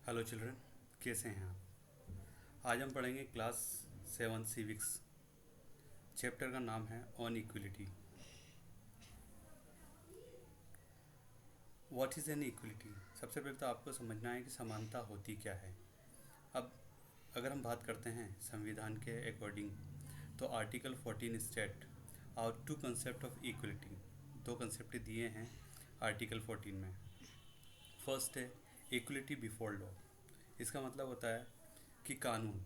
Hello children, कैसे हैं आप। आज हम पढ़ेंगे क्लास 7 सिविक्स। चैप्टर का नाम है on equality. What is an equality. सबसे पहले तो आपको समझना है कि समानता होती क्या है। अब अगर हम बात करते हैं संविधान के अकॉर्डिंग, तो आर्टिकल 14 स्टेट और टू कंसेप्ट ऑफ इक्वलिटी। दो कंसेप्ट दिए हैं आर्टिकल 14 में। फर्स्ट है इक्वलिटी बिफोर लॉ। इसका मतलब होता है कि कानून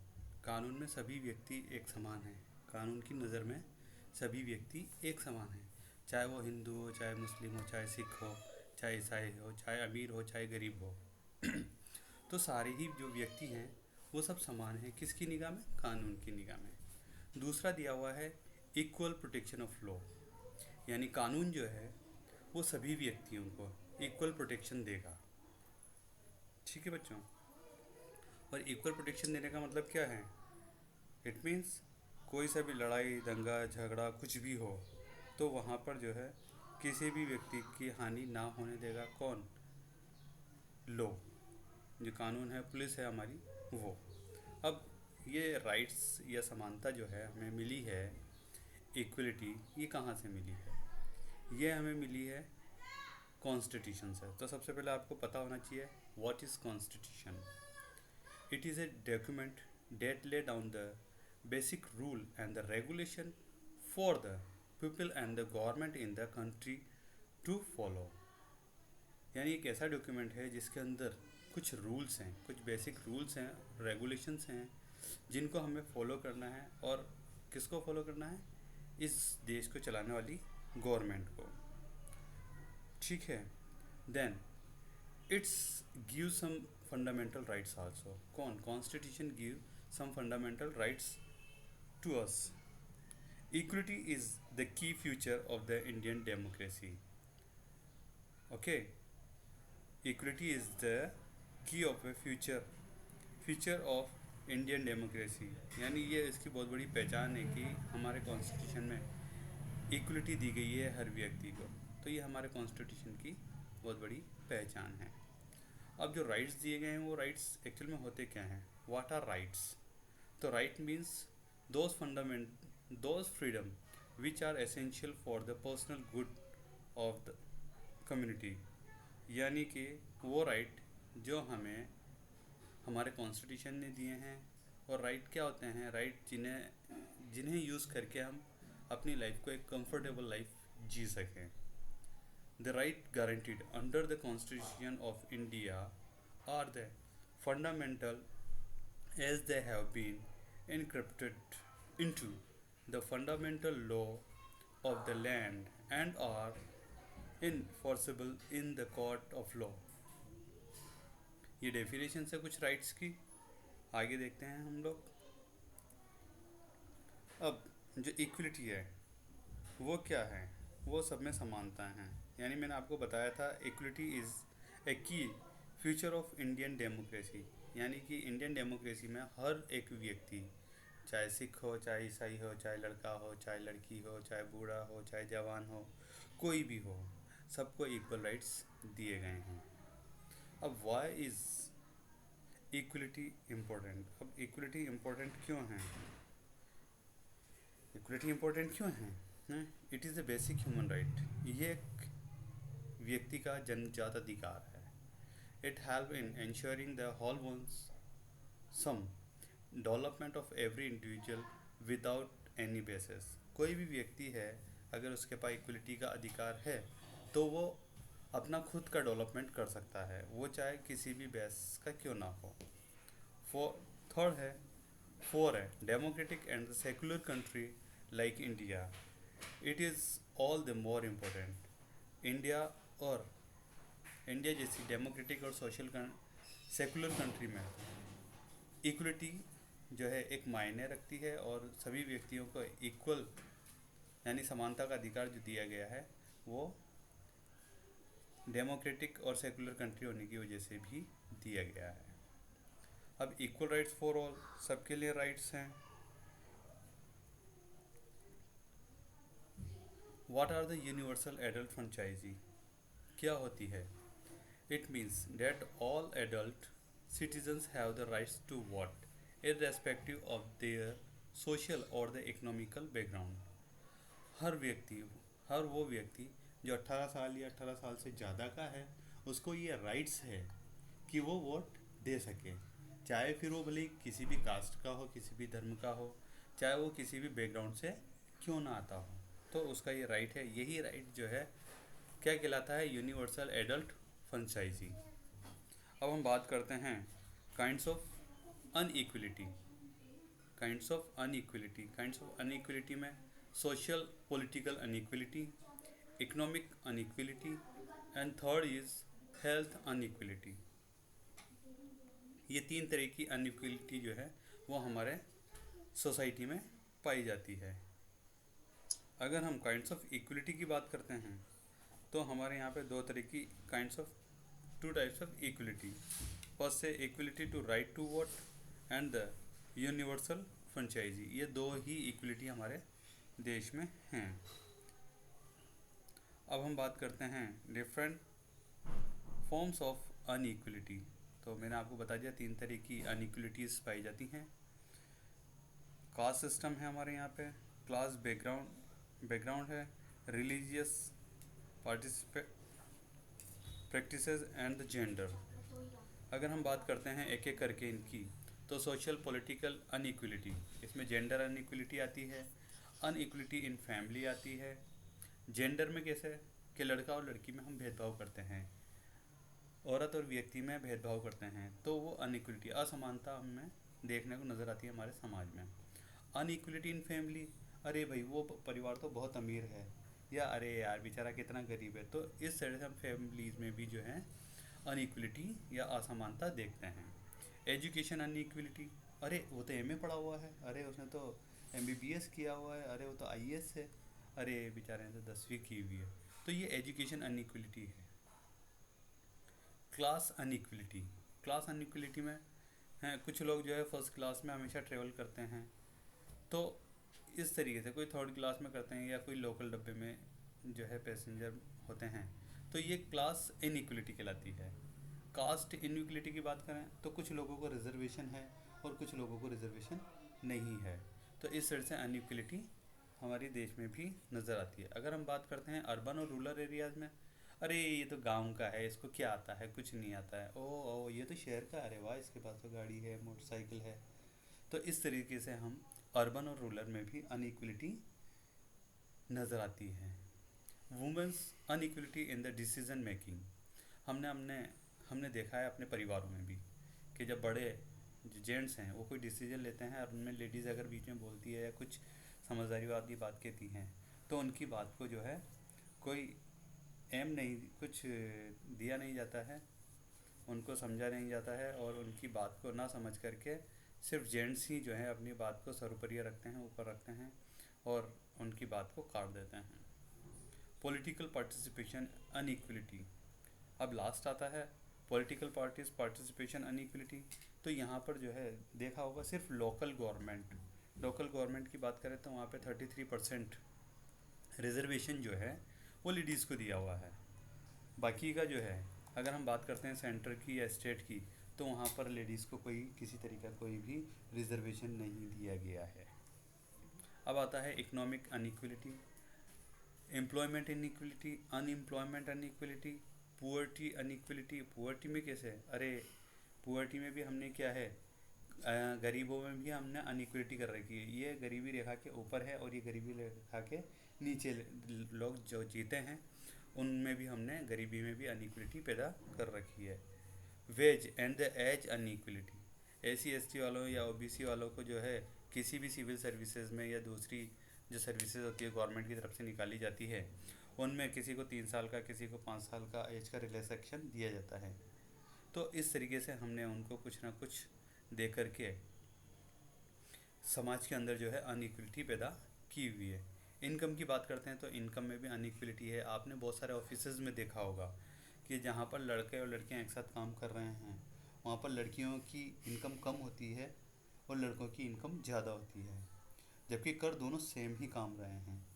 कानून में सभी व्यक्ति एक समान हैं। कानून की नज़र में सभी व्यक्ति एक समान हैं, चाहे वो हिंदू हो, चाहे मुस्लिम हो, चाहे सिख हो, चाहे ईसाई हो, चाहे अमीर हो, चाहे गरीब हो। तो सारे ही जो व्यक्ति हैं वो सब समान हैं। किसकी निगाह में? कानून की निगाह में। दूसरा दिया हुआ है इक्वल प्रोटेक्शन ऑफ लॉ, यानी कानून जो है वो सभी व्यक्तियों को इक्वल प्रोटेक्शन देगा। ठीक है बच्चों। और इक्वल प्रोटेक्शन देने का मतलब क्या है? इट मीन्स कोई सा भी लड़ाई दंगा झगड़ा कुछ भी हो तो वहाँ पर जो है किसी भी व्यक्ति की हानि ना होने देगा। कौन? लो, जो कानून है, पुलिस है हमारी, वो। अब ये राइट्स या समानता जो है हमें मिली है, इक्वलिटी, ये कहाँ से मिली है? ये हमें मिली है कॉन्स्टिट्यूशन से। तो सबसे पहले आपको पता होना चाहिए what is constitution. It is a document that lay down the basic rule and the regulation for the people and the government in the country to follow। यानी एक ऐसा डॉक्यूमेंट है जिसके अंदर कुछ रूल्स हैं, कुछ बेसिक रूल्स हैं, रेगुलेशंस हैं, जिनको हमें फॉलो करना है। और किसको फॉलो करना है? इस देश को चलाने वाली गवर्नमेंट को। ठीक है। Then it's give some fundamental rights also. कौन? Constitution give some fundamental rights to us. Equity is the key future of the Indian democracy. Okay, equity is the key of a future of Indian democracy. यानी ये इसकी बहुत बड़ी पहचान है कि हमारे कॉन्स्टिट्यूशन में इक्वलिटी दी गई है हर व्यक्ति को। तो ये हमारे कॉन्स्टिट्यूशन की बहुत बड़ी पहचान है। अब जो राइट्स दिए गए हैं वो राइट्स एक्चुअल में होते क्या हैं? What are rights? तो right means those freedom which are essential for the personal good of the community. यानी कि वो राइट जो हमें हमारे कॉन्स्टिट्यूशन ने दिए हैं। और राइट क्या होते हैं? राइट जिन्हें यूज़ करके हम अपनी लाइफ को एक कंफर्टेबल लाइफ जी सकें। The right guaranteed under the Constitution of India are the fundamental as they have been encrypted into the fundamental law of the land and are enforceable in the court of law। ये definition है कुछ rights की। आगे देखते हैं हम लोग। अब जो इक्वलिटी है वो क्या है? वो सब में समानता है। यानी मैंने आपको बताया था इक्वलिटी इज़ ए की फ्यूचर ऑफ इंडियन डेमोक्रेसी। यानी कि इंडियन डेमोक्रेसी में हर एक व्यक्ति, चाहे सिख हो, चाहे ईसाई हो, चाहे लड़का हो, चाहे लड़की हो, चाहे बूढ़ा हो, चाहे जवान हो, कोई भी हो, सबको इक्वल राइट्स दिए गए हैं। अब वाई इज़ इक्वलिटी इम्पोर्टेंट? अब इक्वलिटी इम्पोर्टेंट क्यों है? इक्वलिटी इम्पोर्टेंट क्यों है? It is a basic human right. ये एक व्यक्ति का जन्मजात अधिकार है। It help in ensuring the whole once some development of every individual without any basis. कोई भी व्यक्ति है, अगर उसके पास इक्वलिटी का अधिकार है तो वो अपना खुद का डेवलपमेंट कर सकता है, वो चाहे किसी भी बेस का क्यों ना हो। थर्ड है, फोर है, democratic and secular country like India it is all the more important. India जैसी डेमोक्रेटिक और सेकुलर कंट्री में इक्वलिटी जो है एक मायने रखती है और सभी व्यक्तियों को इक्वल यानी समानता का अधिकार जो दिया गया है वो डेमोक्रेटिक और सेकुलर कंट्री होने की वजह से भी दिया गया है। अब इक्वल राइट्स फॉर ऑल, सबके लिए राइट्स हैं। What are the universal adult franchise? क्या होती है? It means that all adult citizens have the rights to vote irrespective of their social और the economical background। हर व्यक्ति हर वो व्यक्ति जो 18 साल या 18 साल से ज़्यादा का है उसको ये राइट्स है कि वो वोट दे सके, चाहे फिर वो भले किसी भी कास्ट का हो, किसी भी धर्म का हो, चाहे वो किसी भी बैकग्राउंड से क्यों ना आता हो, तो उसका ये राइट है। यही राइट जो है क्या कहलाता है, यूनिवर्सल एडल्ट फ्रेंचाइजी। अब हम बात करते हैं kinds of inequality. Kinds of inequality में social political inequality, economic inequality and third is health inequality. ये 3 तरह की अनइक्वलिटी जो है वो हमारे सोसाइटी में पाई जाती है। अगर हम काइंड्स ऑफ इक्वलिटी की बात करते हैं तो हमारे यहाँ पे 2 तरह की two types of equality. First है equality to right to vote and the universal franchise. ये 2 ही इक्वलिटी हमारे देश में हैं। अब हम बात करते हैं डिफरेंट फॉर्म्स ऑफ अनइक्वलिटी। तो मैंने आपको बता दिया 3 तरह की अनइक्वलिटीज़ पाई जाती हैं। कास्ट सिस्टम है हमारे यहाँ पे, क्लास बैकग्राउंड है, religious practices and the gender. अगर हम बात करते हैं एक एक करके इनकी, तो सोशल पॉलिटिकल अनइक्वलिटी, इसमें जेंडर अनइक्वलिटी आती है, अनइक्वलिटी इन फैमिली आती है। जेंडर में कैसे कि लड़का और लड़की में हम भेदभाव करते हैं, औरत और व्यक्ति में भेदभाव करते हैं, तो वो अनइक्वलिटी असमानता हमें देखने को नज़र आती है हमारे समाज में। अनइक्वलिटी इन फैमिली, अरे भाई वो परिवार तो बहुत अमीर है, या अरे यार बेचारा कितना गरीब है, तो इस तरह से हम फैमिलीज में भी जो है अनइक्वलिटी या असमानता देखते हैं। एजुकेशन अनइक्वलिटी, अरे वो तो एमए पढ़ा हुआ है, अरे उसने तो एमबीबीएस किया हुआ है, अरे वो तो आईएएस है, अरे बेचारे ने तो 10वीं की हुई है, तो ये एजुकेशन अनइक्वलिटी है। क्लास अनइक्वलिटी में हैं कुछ लोग जो है फर्स्ट क्लास में हमेशा ट्रेवल करते हैं, तो इस तरीके से कोई थर्ड क्लास में करते हैं या कोई लोकल डब्बे में जो है पैसेंजर होते हैं, तो ये क्लास इनइक्वलिटी कहलाती है। कास्ट इनइक्वलिटी की बात करें तो कुछ लोगों को रिजर्वेशन है और कुछ लोगों को रिजर्वेशन नहीं है, तो इस तरह से अनइक्वलिटी हमारे देश में भी नज़र आती है। अगर हम बात करते हैं अर्बन और रूरल एरियाज़ में, अरे ये तो गांव का है, इसको क्या आता है, कुछ नहीं आता है, ओ ये तो शहर का, अरे वाह इसके पास तो गाड़ी है, मोटरसाइकिल है। तो इस तरीके से हम अर्बन और रूरल में भी अनइक्वलिटी नज़र आती है। Women's inequality in the decision making, हमने देखा है अपने परिवारों में भी कि जब बड़े जो जेंट्स हैं वो कोई डिसीजन लेते हैं और उनमें लेडीज़ अगर बीच में बोलती है या कुछ समझदारी वाली बात कहती हैं, तो उनकी बात को जो है कोई कुछ दिया नहीं जाता है, उनको समझा नहीं जाता है, और उनकी बात को ना समझ करके सिर्फ जेंट्स ही जो है अपनी बात को सरोपरिया रखते हैं, ऊपर रखते हैं और उनकी बात को काट देते हैं। पॉलिटिकल पार्टिसिपेशन अनइक्वलिटी, अब लास्ट आता है पॉलिटिकल पार्टीज पार्टिसिपेशन अनइक्वलिटी। तो यहाँ पर जो है देखा होगा सिर्फ लोकल गवर्नमेंट की बात करें तो वहाँ पे 33% रिजर्वेशन जो है वो लेडीज़ को दिया हुआ है। बाकी का जो है अगर हम बात करते हैं सेंटर की या स्टेट की, तो वहाँ पर लेडीज़ को किसी तरीके का कोई भी रिजर्वेशन नहीं दिया गया है। अब आता है economic inequality, employment inequality, unemployment inequality, poverty inequality. Poverty में कैसे, अरे पुअर्टी में भी हमने क्या है, गरीबों में भी हमने अनइक्वलिटी कर रखी है, ये गरीबी रेखा के ऊपर है और ये गरीबी रेखा के नीचे लोग जो जीते हैं उनमें भी हमने गरीबी में भी अनइक्वलिटी पैदा कर रखी है। Wage and the age inequality, SC ST वालों या OBC वालों को जो है किसी भी सिविल सर्विसेज में या दूसरी जो सर्विसेज होती है गवर्नमेंट की तरफ से निकाली जाती है, उनमें किसी को 3 साल का, किसी को 5 साल का एज का रिलैक्सेशन दिया जाता है। तो इस तरीके से हमने उनको कुछ ना कुछ दे करके समाज के अंदर जो है अनइक्वलिटी पैदा की हुई है। इनकम की बात करते हैं तो इनकम में भी अनइक्वलिटी है। आपने बहुत सारे ऑफिसेज में देखा होगा कि जहाँ पर लड़के और लड़कियाँ एक साथ काम कर रहे हैं, वहाँ पर लड़कियों की इनकम कम होती है और लड़कों की इनकम ज़्यादा होती है, जबकि कर दोनों सेम ही काम रहे हैं,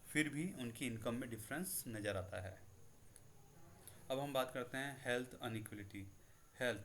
फिर भी उनकी इनकम में डिफरेंस नज़र आता है। अब हम बात करते हैं हेल्थ अनइक्वलिटी। हेल्थ